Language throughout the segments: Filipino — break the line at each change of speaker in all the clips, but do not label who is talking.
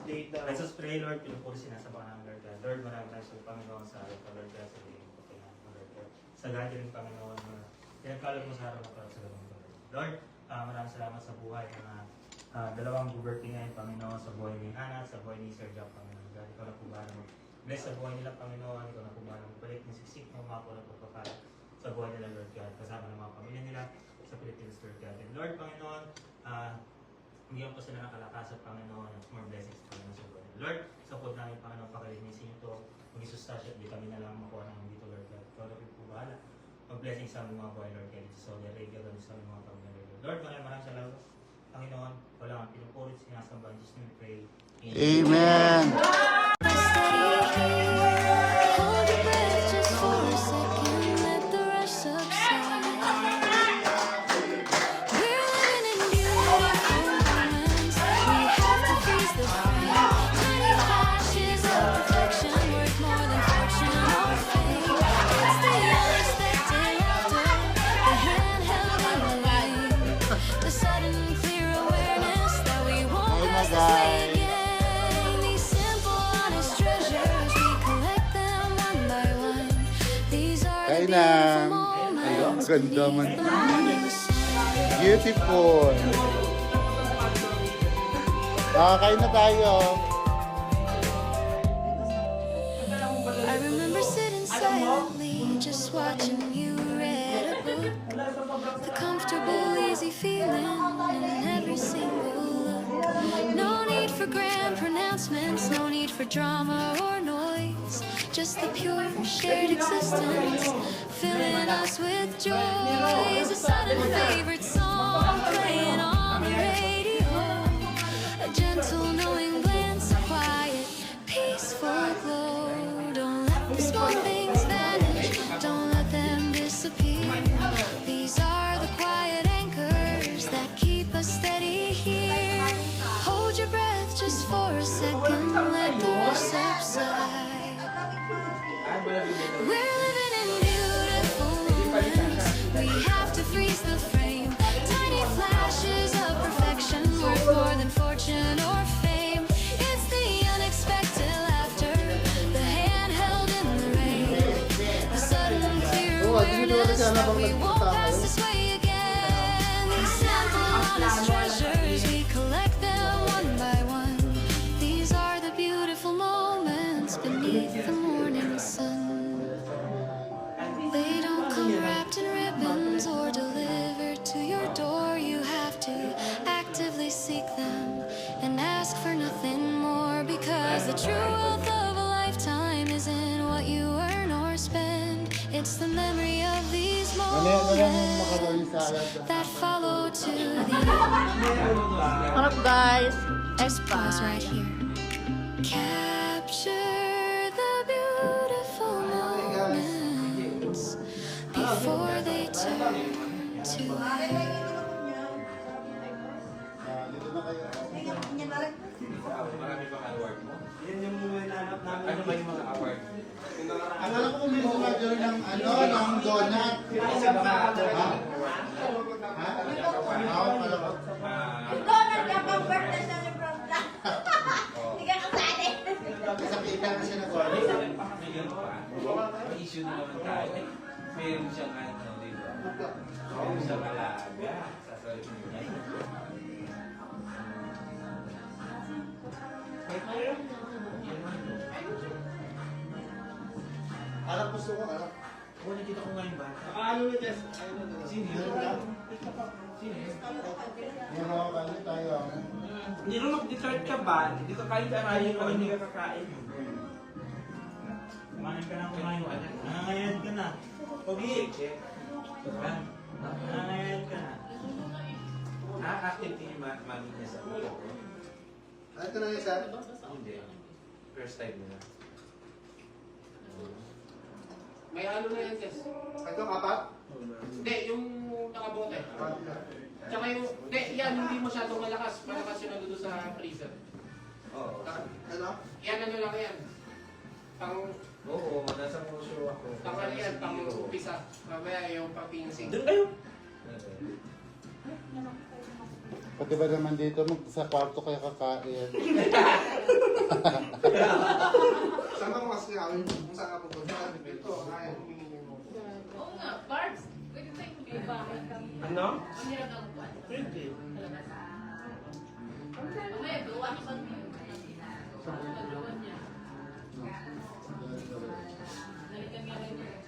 update daw.
Let's just pray, Lord. Pinupuri sinasabahan ng Lord God. Lord, maraming sa Panginoon sa araw pa, Lord God, sa iyong kapatinan, Lord God. Sa gathering, Panginoon, pinagkalog mo sa araw na para sa ganun, Lord. Lord, maraming salamat sa buhay ng dalawang birthday ngayon, Panginoon, sa buhay ni Hannah at sa buhay ni Sir Jack, Panginoon. God, ikaw na po ba mo bless sa buhay nila, Panginoon. Ikaw na po ba mo balik ng siksik ng mga po na pagpapala sa buhay nila, Lord God, kasama ng mga pamilya nila sa Philippines, Lord God. And Lord, Panginoon, bigyan po sila ng kalakasan, Panginoon, at more blessings, Panginoon, sa buhay nila. Lord, sa pod namin, Panginoon, pakalinisin ito, mag-isustasya at di kami na lang makuha ng dito, Lord God. Ikaw na po bahala. Mag-blessing sa aming mga buhay, Lord God, dito sa Saudi Arabia, ganun sa aming mga pamilya, Lord. Lord, maraming salamat, Panginoon, wala kang pinupurit, sinasamba, just we pray.
Amen.
Hold your breath just for a second, let the rush subside. We're living in beautiful moments. We have to freeze the frame. Tiny flashes of perfection worth more than fortune or fame. It's the unexpected laughter, the handheld in the rain, the sudden clear awareness that we won't pass this way again. These simple, honest treasures, we collect them one by one. These are the
Kainan.
beautiful
Ayun,
moments
ganda man.
beneath the morning sun.
Beautiful. Kain na tayo.
I remember sitting silently, just watching you read a book. The comfortable, easy feeling in every single look. No need for grand pronouncements, no need for drama or noise. Just the pure, shared existence, filling us with joy. Is a sudden favorite song playing on the radio. A gentle, knowing glance, a quiet, peaceful glow. Don't let the small things vanish, don't let them disappear. These are the quiet anchors that keep us steady here. Hold your breath just for a second, let the rush subside. We're living in beautiful moments. We have to freeze the frame. Tiny flashes of perfection worth more than fortune or fame. It's the unexpected laughter, the hand held in the rain, the sudden clear awareness that we won't pass this way again. These simple, honest treasures, we collect them one by one. These are the beautiful moments beneath the morning sun. They don't come wrapped in ribbons or delivered to your door. You have to actively seek them and ask for nothing more, because the true wealth of a lifetime isn't what you earn or spend. It's the memory of these moments that follow to the end.
Harap guys.
Just pause right here. Capture the beautiful moments before they turn to end.
Dito na kayo.
Marami bang award mo?
Yan yung mga nanap namin.
Ano ba yung mga award?
Ang alam ko may sumagyo ng ng donut.
Kasi baka
Ha? Ako pala ko.
Donut ka pang birthday sa Lebron. Hindi ka kasali.
Sakita na siya ng
May
donut.
may issue na naman tayo. Meron siyang ano, di ba? Meron siyang alaga. Sasalit mo niya.
Alam gusto ko, alam.
Oo, nakita ko ngayon ba?
Ano na, Jess?
Sino yun? Sino yun?
Yung mga kanya tayo.
Hindi rin mag-dessert ka ba? Hindi ka kain karayan o hindi ka kakain.
Kumain ka na, kumain ka na. Nangangayad ka na. Pogi! Nangangayad ka na.
Active din yung mami niya sa ulo.
Ano ito na yung isa?
Hindi. First time nila.
May ano na yan, Tess.
Ito, apat?
Hindi, yung nakabote. Tsaka yung, hindi, yan, hindi masyadong malakas. Malakas yun nandun sa freezer.
Oo.
Ano?
Yan, ano lang yan. Pang,
Oo, nasa puso ako.
ano yan, pang umpisa. Mamaya yung pang-pinsing.
Doon kayo!
Pati ba naman dito, sa kwarto kayo kakain? Saan ka kasi kawin? Kung saan ka pupunta? Ito, kaya.
Oo nga, Barbs. Pwede tayo may bahay kami.
Ano?
Ang hirap ng upuan.
Pwede.
Mamaya, gawa ka pag paggawa niya. Nalitan nga rin yun.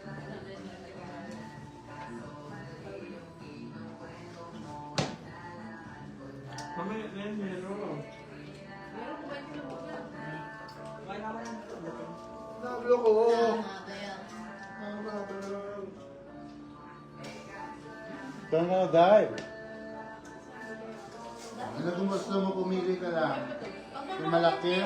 Mamaya, meron.
Meron pwede na po yan.
Nablo ko.
Kaya.
Saan ka na-dive? Ano kung gusto mo pumili ka lang? Yung malaki?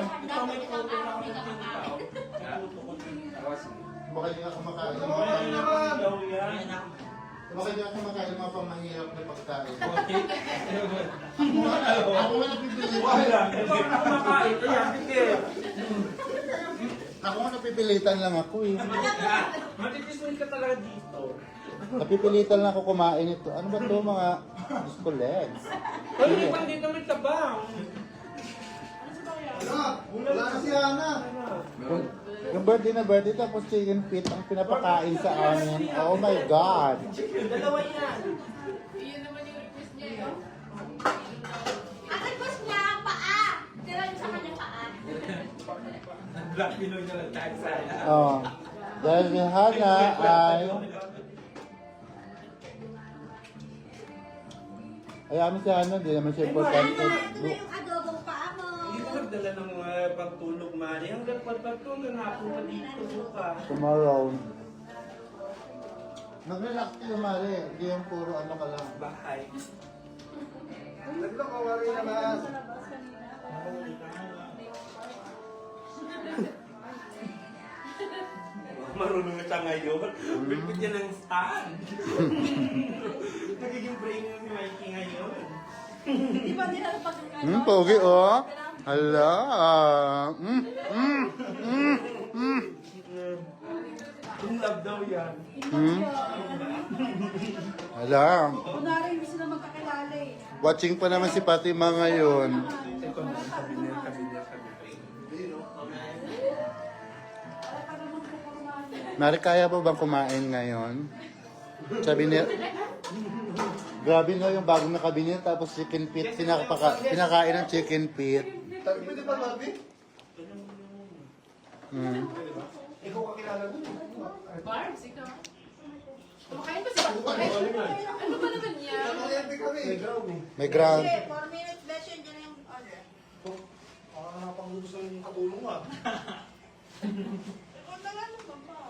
Baka hindi ka kumakain ng mga Baka hindi ka kumakain ng mga pamahirap na pagkain. Ako nga napipilitan. Ako nga napipilitan lang ako eh.
Matitisuin ka talaga dito.
Napipilitan lang ako kumain ito. Ano ba ito mga gusto legs?
Pero hindi pa dito may tabang.
Wala na si Ana. Yung birthday tapos chicken feet ang pinapakain sa amin. Oh my God.
Dalawa yan.
Iyon naman yung request niya yun. Ang request niya, paa. Tira niyo sa kanya paa.
Black Pinoy na lang tayo sana.
Oh. Dahil si Hana ay... Ayaw si Hana, hindi naman siya importante.
yung adobong paa mo.
Hindi ko nagdala ng pagtulog, Mari. Hanggang pagtulog, hapon pa dito, suka.
Tomorrow. Mag-relax kayo, Mari. Hindi yung puro ano ka lang.
Bahay.
Naglo-kawari naman.
Marunong na siya ngayon. Bilpit niya ng stand. Nagiging brain na si Mikey ngayon.
Di ba nila pagkakano?
Pogi oh. Hala.
Kung love daw yan.
Hala.
Kunwari, hindi sila magkakilala eh.
Watching pa naman si Fatima ngayon. Mari, kaya pa bang kumain ngayon? Sabi niya, grabe no yung bagong nakabinet tapos chicken feet, pinakain ng chicken feet.
Pwede ba, Barbie? Ikaw kakilala mo.
Barbs, ikaw. Kumakain ba si Barbs? Ano ba naman yan?
Nakayante kami.
May ground.
4 minutes lesson, dyan yung order.
Nakapag-gusto ng katulong ah.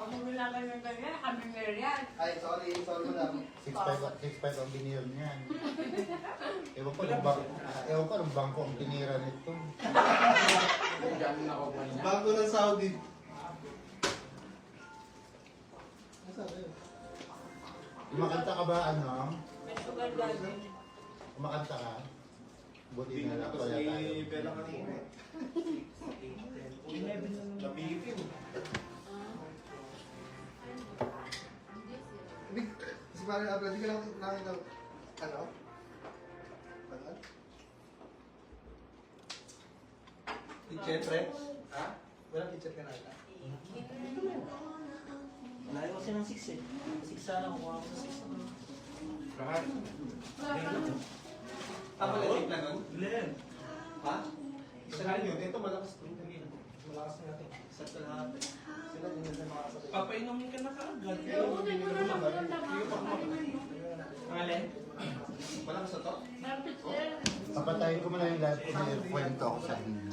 Kung wala ka ng ganyan, kami meron yan.
Ay, sorry madam.
6.5 ang binir niyan. Ewan ko anong bangko ang tinira nito.
Bago ng Saudi.
Kumakanta ka ba ano?
May sugar daddy.
Kumakanta ka? Buti na lang pala tayo.
Bella kanina eh. Nabitin. Si Mario Abra, di ka lang nakita. Ano? Ano? Teacher, pre? Ha? Walang teacher ka na ata?
Layo kasi ng 6 eh. 6 sana, kukuha ko sa 6.
Lahat. Tapos na na nun?
Glenn.
Ha? Isa lang yun. Ito malakas to. Malakas na natin. Isa sa lahat. Sila din na malakas sa
Papainumin ka na kaagad.
Unin mo na lang kung
Alin?
Malakas na to?
Malapit sir.
Papatayin ko muna yung lahat kung may kwento ako sa inyo.